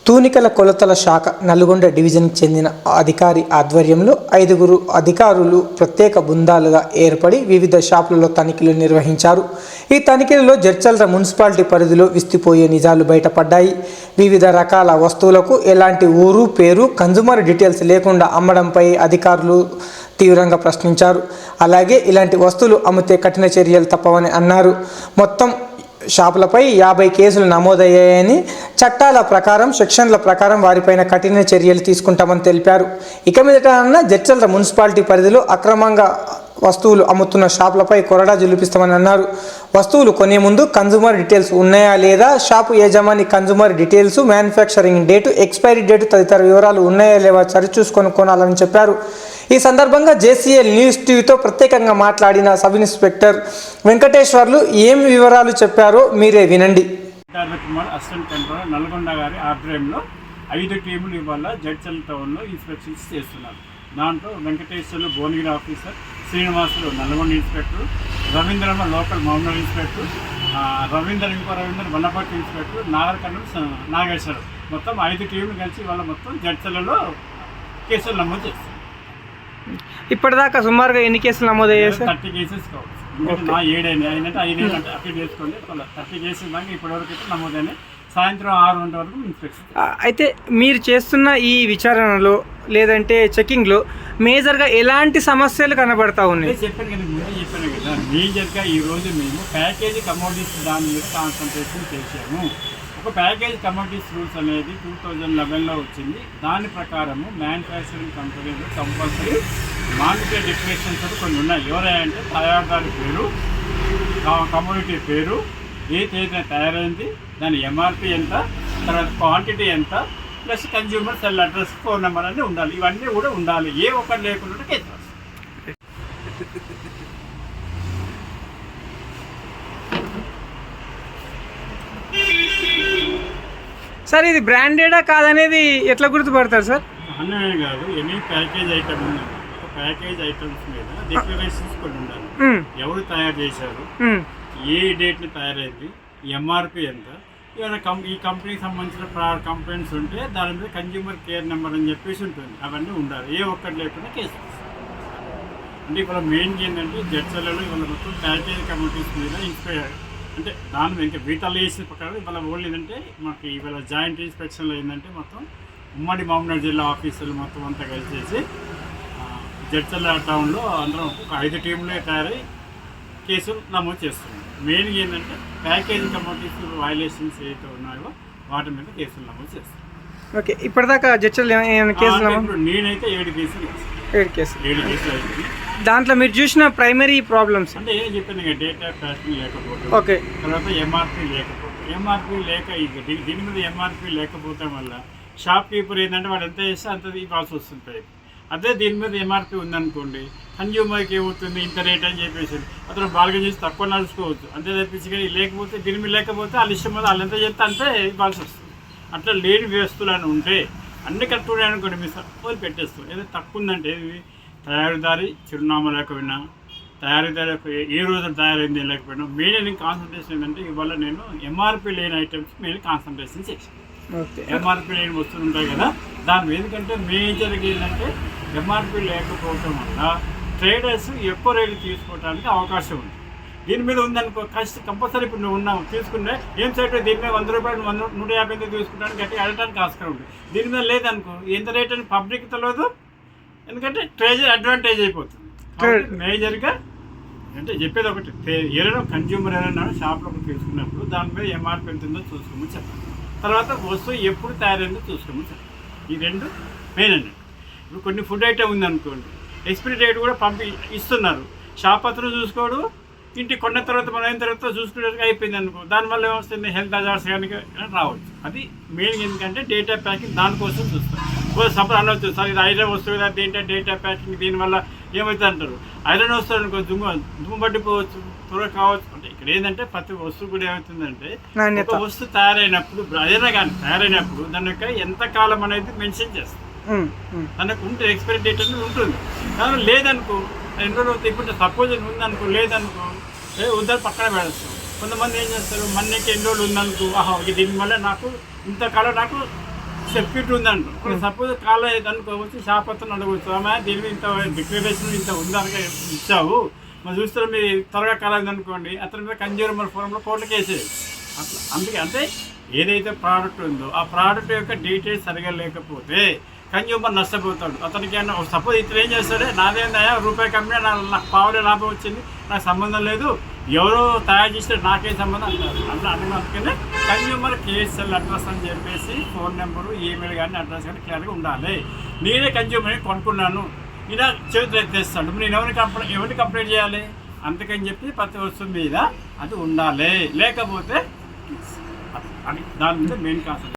తూనికల కొలతల శాఖ నల్గొండ డివిజన్కు చెందిన అధికారి ఆధ్వర్యంలో 5 అధికారులు ప్రత్యేక బృందాలుగా ఏర్పడి వివిధ షాపులలో తనిఖీలు నిర్వహించారు. ఈ తనిఖీలలో జడ్చర్ల మున్సిపాలిటీ పరిధిలో విస్తుపోయే నిజాలు బయటపడ్డాయి. వివిధ రకాల వస్తువులకు ఎలాంటి ఊరు, పేరు, కన్జ్యూమర్ డీటెయిల్స్ లేకుండా అమ్మడంపై అధికారులు తీవ్రంగా ప్రశ్నించారు. అలాగే ఇలాంటి వస్తువులు అమ్మితే కఠిన చర్యలు తప్పవని అన్నారు. మొత్తం షాపులపై 50 కేసులు నమోదయ్యాయని, చట్టాల ప్రకారం సెక్షన్ల ప్రకారం వారిపైన కఠిన చర్యలు తీసుకుంటామని తెలిపారు. ఇక మీదట జడ్చర్ల మున్సిపాలిటీ పరిధిలో అక్రమంగా వస్తువులు అమ్ముతున్న షాపులపై కొరడా జులిపిస్తామని అన్నారు. వస్తువులు కొనే ముందు కన్జ్యూమర్ డీటెయిల్స్ ఉన్నాయా లేదా, షాపు యజమాని consumer details, manufacturing date, expiry date తదితర వివరాలు ఉన్నాయా లేవా సరిచూసుకొని కొనాలని చెప్పారు. ఈ సందర్భంగా జేసీఎల్ న్యూస్ టీవీతో ప్రత్యేకంగా మాట్లాడిన సబ్ ఇన్స్పెక్టర్ వెంకటేశ్వర్లు ఏం వివరాలు చెప్పారో మీరే వినండి. అసిస్టెంట్ కంట్రోలర్ నల్గొండ గారి ఆధ్వర్యంలో 5 టీములు ఇవాళ జడ్చర్ల టౌన్లో ఇన్స్పెక్షన్స్ చేస్తున్నారు. దాంట్లో Venkateswarlu Bhuvanagiri officer, Srinivasulu Nalgonda inspector, Raveendramma local మౌనర్ ఇన్స్పెక్టర్, రవీందర్ వల్లపట్టి ఇన్స్పెక్టర్, నాగరకర్ణం నాగేశ్వరం, మొత్తం 5 టీములు కలిసి ఇవాళ మొత్తం జడ్చర్లలో కేసులు నమోదు చేస్తారు. ఇప్పటిదాకా సుమారుగా ఎన్ని కేసులు నమోదయ్యాయి సార్? 30 కేసెస్ కావచ్చు. నా 7 అయినాయి, అయినట్టు 5 అంటే అప్పీల్ చేసుకోండి. 30 కేసెస్ దాకా ఇప్పటివరకు అయితే నమోదైనాయి. సాయంత్రం 6 గంటల వరకు ఇన్స్పెక్షన్. అయితే మీరు చేస్తున్న ఈ విచారణలో లేదంటే చెకింగ్లో మేజర్గా ఎలాంటి సమస్యలు కనబడతా ఉన్నాయి? చెప్పాను కదా, ముందే చెప్పాను కదా, మేజర్గా ఈరోజు మేము ప్యాకేజీ కమోడిటీస్ దాని మీద కాన్సన్ట్రేషన్ చేశాము. ఒక ప్యాకేజ్ కమోడిటీస్ రూల్స్ అనేది 2011లో వచ్చింది. దాని ప్రకారము మ్యానుఫ్యాక్చరింగ్ కంపెనీలు కంపల్సరీ మార్కెట్ డిక్లరేషన్స్ కొన్ని ఉన్నాయి. ఎవరంటే తయారుదారు పేరు, కమోడిటీ పేరు, ఏ తేదీన తయారైంది, దాని ఎంఆర్పి ఎంత, తర్వాత క్వాంటిటీ ఎంత, plus consumer cell address, phone number అన్నీ ఉండాలి. ఇవన్నీ కూడా ఉండాలి. ఏ ఒక్కటి లేకుండా కేసు రాస్తారు. సార్ ఇది బ్రాండెడా కాదనేది ఎట్లా గుర్తుపడతారు సార్? అనే కాదు, ఎనీ ప్యాకేజ్ ఐటమ్ ఉన్నది. ఒక ప్యాకేజ్ ఐటమ్స్ మీద డిక్లరేషన్స్ కొన్ని ఉండాలి. ఎవరు తయారు చేశారు, ఏ డేట్ని తయారైంది, ఎంఆర్పి ఎంత, ఏమైనా ఈ కంపెనీకి సంబంధించిన కంప్లైంట్స్ ఉంటే దాని మీద కన్జ్యూమర్ కేర్ నెంబర్ అని చెప్పేసి ఉంటుంది. అవన్నీ ఉండాలి. ఏ ఒక్కటి లేకుండా కేసు. అంటే ఇవాళ మెయిన్గా ఏంటంటే జడ్చర్లలో ఇవాళ మొత్తం ప్యాకేజ్ కమిటీస్ మీద ఇన్స్పైర్, అంటే దాని మీద ఇంకా వీటల్ వేసిన ప్రకారం ఇవాళ ఓన్లీ ఏంటంటే మాకు ఇవాళ జాయింట్ ఇన్స్పెక్షన్లో ఏంటంటే మొత్తం ఉమ్మడి మహబూబ్నగర్ జిల్లా ఆఫీసులు మొత్తం అంతా కలిసేసి జడ్చర్ల టౌన్లో అందరం ఒక 5 టీంలే తయారై కేసులు నమోదు చేస్తున్నాం. మెయిన్గా ఏంటంటే ప్యాకేజ్ కమోడిటీస్ వైలేషన్స్ ఏవైతే ఉన్నాయో వాటి మీద కేసులు నమోదు చేస్తాం. ఓకే, ఇప్పటిదాకా జడ్చర్ల కేసులు నేనైతే 7 కేసులు అయింది. దాంట్లో మీరు చూసిన ప్రైమరీ ప్రాబ్లమ్స్ అంటే ఏం చెప్పాను, డేటా ప్యాకింగ్ లేకపోతే, ఓకే, తర్వాత ఎంఆర్పి లేకపోతే, ఎంఆర్పి లేక దీని మీద ఎంఆర్పి లేకపోతే వల్ల షాప్ కీపర్ ఏంటంటే వాడు ఎంత చేస్తే అంత ఇవ్వాల్సి వస్తుంటాయి. అదే దీని మీద ఎంఆర్పి ఉందనుకోండి, కన్జ్యూమర్కి ఏమవుతుంది, ఇంత రేట్ అని చెప్పేసి అతను బార్గెన్ చేసి తక్కువ నడుచుకోవచ్చు. అంతే తప్పించి కానీ లేకపోతే దీని మీద లేకపోతే వాళ్ళ ఇష్టం మీద వాళ్ళు ఎంత చెప్తే అంతే ఇవ్వాల్సి వస్తుంది. అట్లా లేని వ్యవస్థలు అని ఉంటే అన్ని కరెక్ట్ అనుకోండి, మీ సపోజ్ పెట్టేస్తాం. ఏదైతే తక్కువ ఉందంటే తయారీదారి చిరునామా లేకపోయినా, తయారీదారి ఏ రోజు తయారైంది లేకపోయినా, మెయిన్ కాన్సన్ట్రేషన్ ఏంటంటే ఇవాళ నేను ఎంఆర్పి లేని ఐటమ్స్ మెయిన్ కాన్సన్ట్రేషన్ చేశాను. ఎంఆర్పి లేని వస్తువులు ఉంటాయి కదా, దాని ఎందుకంటే మేజర్గా ఏంటంటే ఎంఆర్పి లేకపోవటం వల్ల ట్రేడర్స్ ఎక్కువ రేట్లు తీసుకోవడానికి అవకాశం ఉంది. దీని మీద ఉందనుకో కంపల్సరీ ఇప్పుడు నువ్వు ఉన్నావు తీసుకుంటే ఏం సైట్ దీని మీద 100 రూపాయలు 150 తీసుకుంటానికి గట్టి అడగడానికి ఆస్కారం ఉంది. దీని మీద లేదనుకో ఎంత రేట్ అని పబ్లిక్ తెలియదు, ఎందుకంటే ట్రేజర్ అడ్వాంటేజ్ అయిపోతుంది. మేజర్గా అంటే చెప్పేది ఒకటి, ఎవరైనా కన్జ్యూమర్ ఎవరైనా షాప్లోకి తీసుకున్నప్పుడు దాని మీద ఎంఆర్పి ఎంత ఉందో చూసుకోమని చెప్పాలి. తర్వాత వస్తువు ఎప్పుడు తయారైందో చూసుకోమని చెప్పాలి. ఈ 2 మెయిన్ అండి. ఇప్పుడు కొన్ని ఫుడ్ ఐటమ్ ఉందనుకోండి, ఎక్స్పైరీ డేట్ కూడా ఇస్తున్నారు. షాప్ అతను చూసుకోడు, ఇంటికి కొన్న తర్వాత మనం అయిన తర్వాత చూసుకునేట్టుగా అయిపోయింది అనుకో, దానివల్ల ఏమొస్తుంది, హెల్త్ అజార్స్ కానీ రావచ్చు. అది మెయిన్ ఎందుకంటే డేటా ప్యాకింగ్ దానికోసం చూస్తాం. సపోజ్ అనవచ్చు సార్ ఇది ఐరన్ వస్తుంది కదా, ఏంటంటే డేటా ప్యాకింగ్ దీనివల్ల ఏమవుతుంది అంటారు. ఐరన్ వస్తుంది అనుకో దుమ్ము పట్టిపోవచ్చు, త్వరగా కావచ్చు. అంటే ఇక్కడ ఏంటంటే ప్రతి వస్తువు కూడా ఏమవుతుందంటే ఒక వస్తువు తయారైనప్పుడు అదేనా కానీ తయారైనప్పుడు దాని యొక్క ఎంత కాలం అనేది మెన్షన్ చేస్తాం. దానికి ఉంటే ఎక్స్పైరీ డేట్ అనేది ఉంటుంది. దాని లేదనుకో ఎన్ని రోజులు అవుతాయి. ఇప్పుడు సపోజ్ ఉందనుకో, లేదనుకో ఉద్దరు పక్కన పెడతాం. కొంతమంది ఏం చేస్తారు, మన్నకి ఎన్ని రోజులు ఉందనుకో, దీనివల్ల నాకు ఇంతకాలం నాకు సెక్యూరిటీ ఉందంట. ఇప్పుడు సపోజ్ కాలేజ్ అనుకోవచ్చు, షాప్ అతను అడగవచ్చు, ఆమె దీని మీద ఇంత డిక్లరేషన్ ఇంత ఉందనగా ఇచ్చావు, మరి చూస్తారు మీరు త్వరగా కాలేదు అనుకోండి, అతని మీద కన్జ్యూమర్ ఫోరంలో కోర్టుకు వేసేది. అట్లా అందుకే అంటే ఏదైతే ప్రోడక్ట్ ఉందో ఆ ప్రోడక్ట్ యొక్క డీటెయిల్స్ సరిగా లేకపోతే కన్జ్యూమర్ నష్టపోతాడు. అతనికి సపోజ్ ఇతను ఏం చేస్తాడే, నాదేందయా రూపాయి కమ్మినా నాకు పావులే లాభం వచ్చింది, నాకు సంబంధం లేదు, ఎవరో తయారు చేస్తే నాకే సంబంధం అంటారు. అట్లా అందుకనే కన్జ్యూమర్ కేఎస్ఎల్ అడ్రస్ అని చెప్పేసి ఫోన్ నెంబరు, ఈమెయిల్ కానీ అడ్రస్ కానీ క్లియర్గా ఉండాలి. నేనే కన్జ్యూమర్ని కొనుక్కున్నాను, ఇలా చేతులు ఎత్తేస్తాడు, నేను ఎవరిని కంప్లైంట్ చేయాలి? అందుకని చెప్పి ప్రతి వస్తువు మీద అది ఉండాలి. లేకపోతే అది దాని మీద మెయిన్ కాన్సెప్ట్.